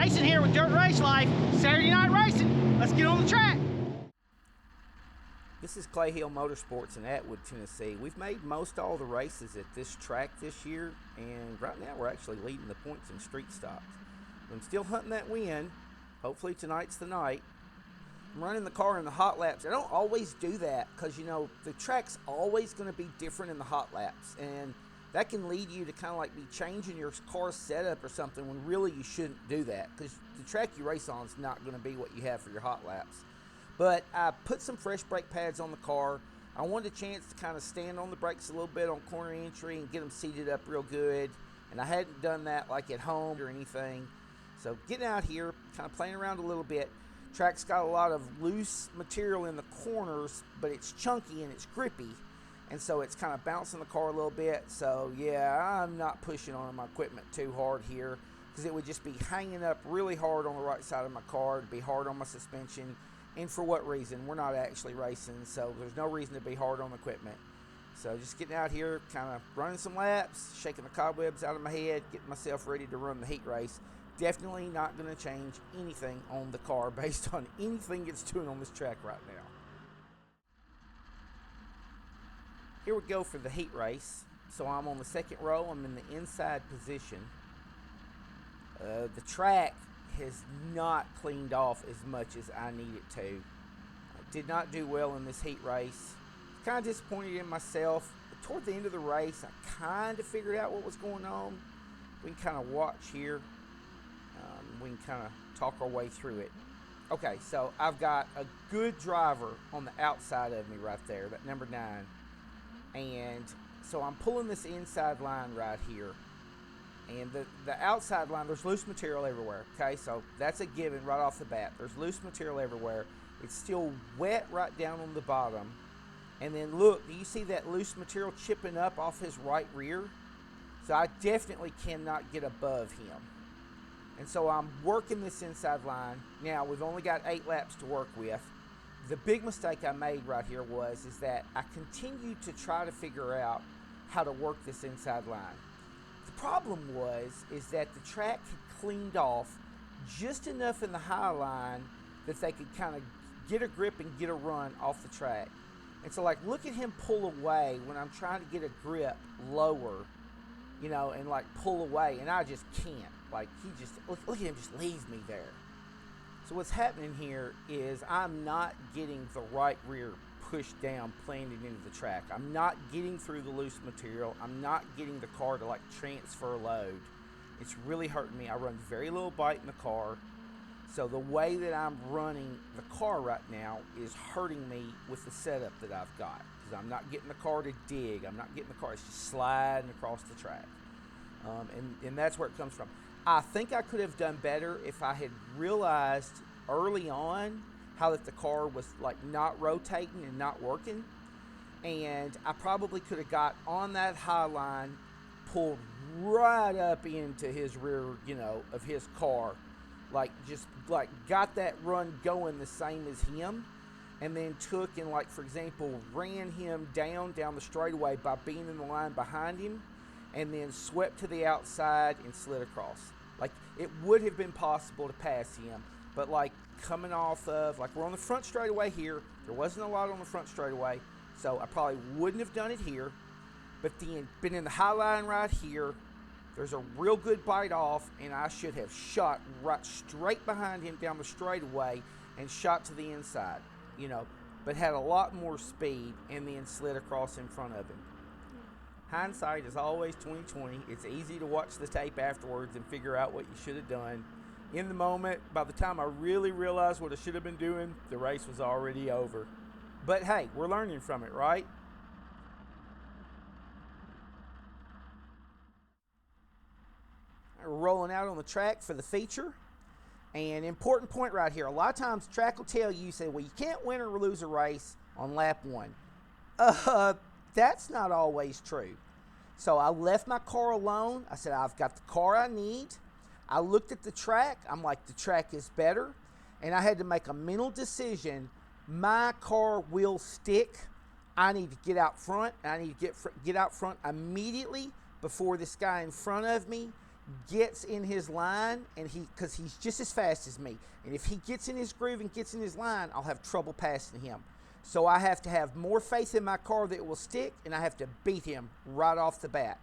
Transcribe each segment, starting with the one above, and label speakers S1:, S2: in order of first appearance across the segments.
S1: Jason here with Dirt Race Life, Saturday Night Racing. Let's get on the track.
S2: This is Clay Hill Motorsports in Atwood, Tennessee. We've made most all the races at this track this year, and right now we're actually leading the points in street stocks. I'm still hunting that win. Hopefully tonight's the night. I'm running the car in the hot laps. I don't always do that because, you know, the track's always going to be different in the hot laps, and that can lead you to kind of like be changing your car setup or something when really you shouldn't do that because the track you race on is not going to be what you have for your hot laps. But I put some fresh brake pads on the car. I wanted a chance to kind of stand on the brakes a little bit on corner entry and get them seated up real good. And I hadn't done that like at home or anything. So getting out here, kind of playing around a little bit. Track's got a lot of loose material in the corners, but it's chunky and it's grippy. And so it's kind of bouncing the car a little bit. So yeah, I'm not pushing on my equipment too hard here because it would just be hanging up really hard on the right side of my car. It'd be hard on my suspension. And for what reason? We're not actually racing, so there's no reason to be hard on the equipment. So just getting out here, kind of running some laps, shaking the cobwebs out of my head, getting myself ready to run the heat race. Definitely not going to change anything on the car based on anything it's doing on this track right now. Here we go for the heat race. So I'm on the second row. I'm in the inside position. The track has not cleaned off as much as I need it to. I did not do well in this heat race. Kind of disappointed in myself. But toward the end of the race, I kind of figured out what was going on. We can kind of watch here. We can kind of talk our way through it. Okay, so I've got a good driver on the outside of me right there, that number 9. And so I'm pulling this inside line right here. And the outside line, there's loose material everywhere, okay? So that's a given right off the bat. There's loose material everywhere. It's still wet right down on the bottom. And then look, do you see that loose material chipping up off his right rear? So I definitely cannot get above him. And so I'm working this inside line. Now, we've only got 8 laps to work with. The big mistake I made right here is that I continued to try to figure out how to work this inside line. The problem is that the track had cleaned off just enough in the high line that they could kind of get a grip and get a run off the track. And so, like, look at him pull away when I'm trying to get a grip lower, you know, and, like, pull away. And I just can't. Like, he just, look at him just leave me there. So what's happening here is I'm not getting the right rear pushed down, planted into the track. I'm not getting through the loose material. I'm not getting the car to like transfer load. It's really hurting me. I run very little bite in the car. So the way that I'm running the car right now is hurting me with the setup that I've got. Because I'm not getting the car to dig. I'm not getting the car, it's just sliding across the track. And that's where it comes from. I think I could have done better if I had realized early on how that the car was like not rotating and not working, and I probably could have got on that high line, pulled right up into his rear, you know, of his car, like just like got that run going the same as him, and then took and like, for example, ran him down the straightaway by being in the line behind him, and then swept to the outside and slid across. Like, it would have been possible to pass him, but like coming off of, like, we're on the front straightaway here. There wasn't a lot on the front straightaway, so I probably wouldn't have done it here. But then, been in the high line right here, there's a real good bite off, and I should have shot right straight behind him down the straightaway and shot to the inside, you know, but had a lot more speed and then slid across in front of him. Hindsight is always 20/20. It's easy to watch the tape afterwards and figure out what you should have done. In the moment, by the time I really realized what I should have been doing, the race was already over. But hey, we're learning from it, right? We're rolling out on the track for the feature. And important point right here. A lot of times track will tell you, say, well, you can't win or lose a race on lap 1. That's not always true. So I left my car alone. I said, I've got the car I need. I looked at the track. I'm like, the track is better. And I had to make a mental decision. My car will stick. I need to get out front. I need to get out front immediately before this guy in front of me gets in his line, and because he's just as fast as me, and if he gets in his groove and gets in his line, I'll have trouble passing him. So I have to have more faith in my car that it will stick, and I have to beat him right off the bat.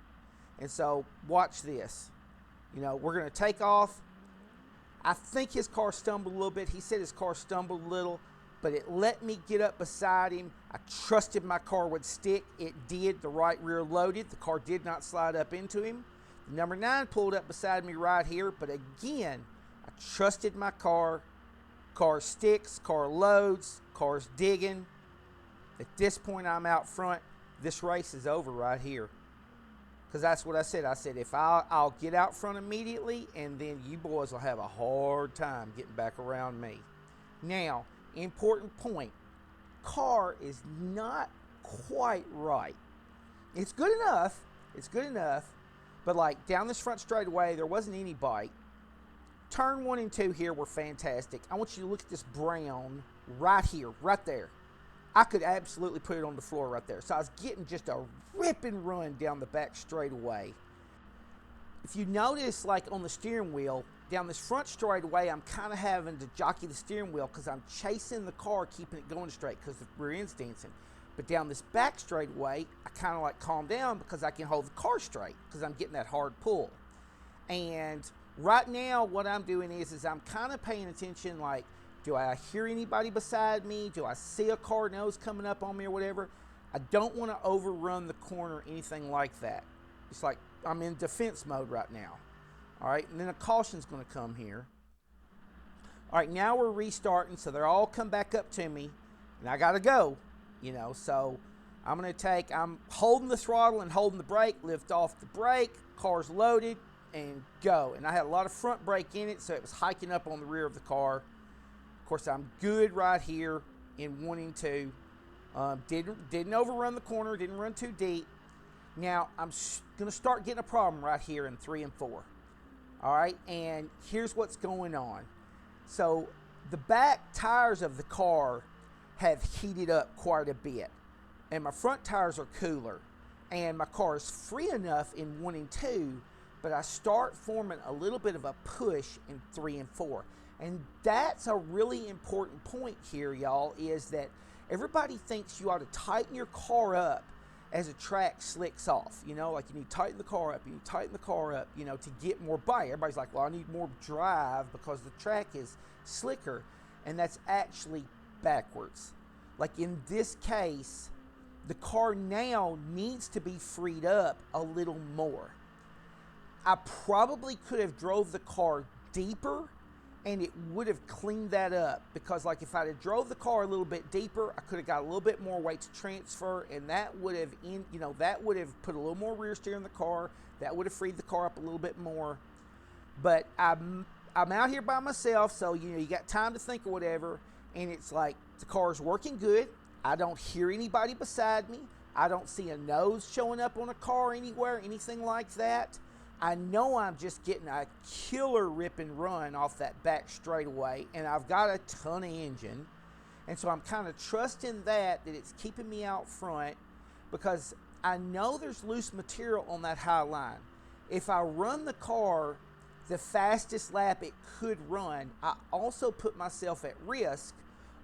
S2: And so watch this. We're going to take off. I think his car stumbled a little bit. He said his car stumbled a little, but it let me get up beside him. I trusted my car would stick. It did. The right rear loaded. The car did not slide up into him. The number 9 pulled up beside me right here, but again, I trusted my car. Car sticks, car loads, car's digging. At this point, I'm out front. This race is over right here. Because that's what I said. I said, if I'll get out front immediately, and then you boys will have a hard time getting back around me. Now, important point. Car is not quite right. It's good enough. It's good enough. But like down this front straightaway, there wasn't any bite. Turn 1 and 2 here were fantastic. I want you to look at this brown right here, right there. I could absolutely put it on the floor right there. So I was getting just a rip and run down the back straightaway. If you notice, like on the steering wheel, down this front straightaway, I'm kind of having to jockey the steering wheel because I'm chasing the car, keeping it going straight because the rear end's dancing. But down this back straightaway, I kind of like calm down because I can hold the car straight because I'm getting that hard pull. And right now, what I'm doing is I'm kind of paying attention, like, do I hear anybody beside me? Do I see a car nose coming up on me or whatever? I don't want to overrun the corner or anything like that. It's like I'm in defense mode right now. All right, and then a caution's going to come here. All right, now we're restarting, so they're all come back up to me, and I got to go, so I'm holding the throttle and holding the brake, lift off the brake, car's loaded, and go. And I had a lot of front brake in it, so it was hiking up on the rear of the car. Of course, I'm good right here in 1 and 2. Didn't overrun the corner, didn't run too deep. Now, I'm going to start getting a problem right here in 3 and 4. All right, and here's what's going on. So the back tires of the car have heated up quite a bit, and my front tires are cooler, and my car is free enough in 1 and 2, but I start forming a little bit of a push in 3 and 4. And that's a really important point here, y'all, is that everybody thinks you ought to tighten your car up as a track slicks off. Like you need to tighten the car up, to get more bite. Everybody's like, well, I need more drive because the track is slicker. And that's actually backwards. Like in this case, the car now needs to be freed up a little more. I probably could have drove the car deeper and it would have cleaned that up, because like if I'd have drove the car a little bit deeper, I could have got a little bit more weight to transfer, and that would have that would have put a little more rear steer in the car. That would have freed the car up a little bit more. But I'm out here by myself, so you got time to think or whatever, and it's like the car's working good. I don't hear anybody beside me. I don't see a nose showing up on a car anywhere, anything like that. I know I'm just getting a killer rip and run off that back straightaway, and I've got a ton of engine. And so I'm kind of trusting that it's keeping me out front, because I know there's loose material on that high line. If I run the car the fastest lap it could run, I also put myself at risk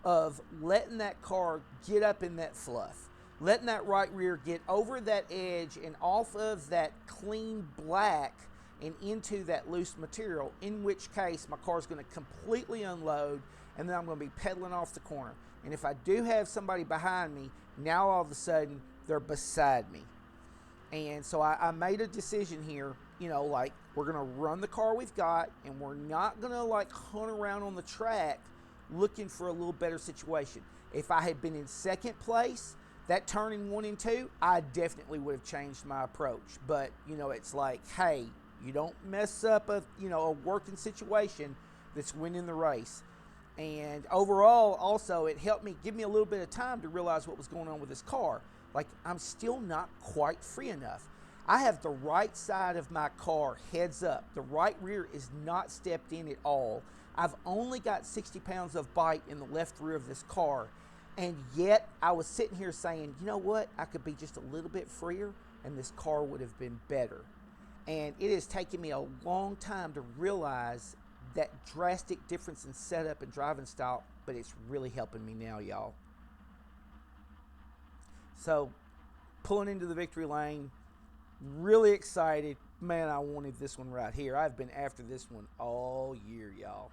S2: of letting that car get up in that fluff, letting that right rear get over that edge and off of that clean black and into that loose material, in which case my car's going to completely unload, and then I'm going to be pedaling off the corner. And if I do have somebody behind me, now all of a sudden they're beside me. And so I made a decision here, like we're going to run the car we've got, and we're not going to like hunt around on the track looking for a little better situation. If I had been in second place, that turn in 1 and 2, I definitely would have changed my approach. But, it's like, hey, you don't mess up a working situation that's winning the race. And overall, also, it helped me, give me a little bit of time to realize what was going on with this car. Like, I'm still not quite free enough. I have the right side of my car heads up. The right rear is not stepped in at all. I've only got 60 pounds of bite in the left rear of this car. And yet, I was sitting here saying, you know what? I could be just a little bit freer, and this car would have been better. And it has taken me a long time to realize that drastic difference in setup and driving style, but it's really helping me now, y'all. So, pulling into the victory lane, really excited. Man, I wanted this one right here. I've been after this one all year, y'all.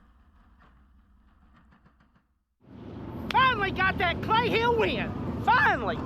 S1: Finally got that Clay Hill win. Finally.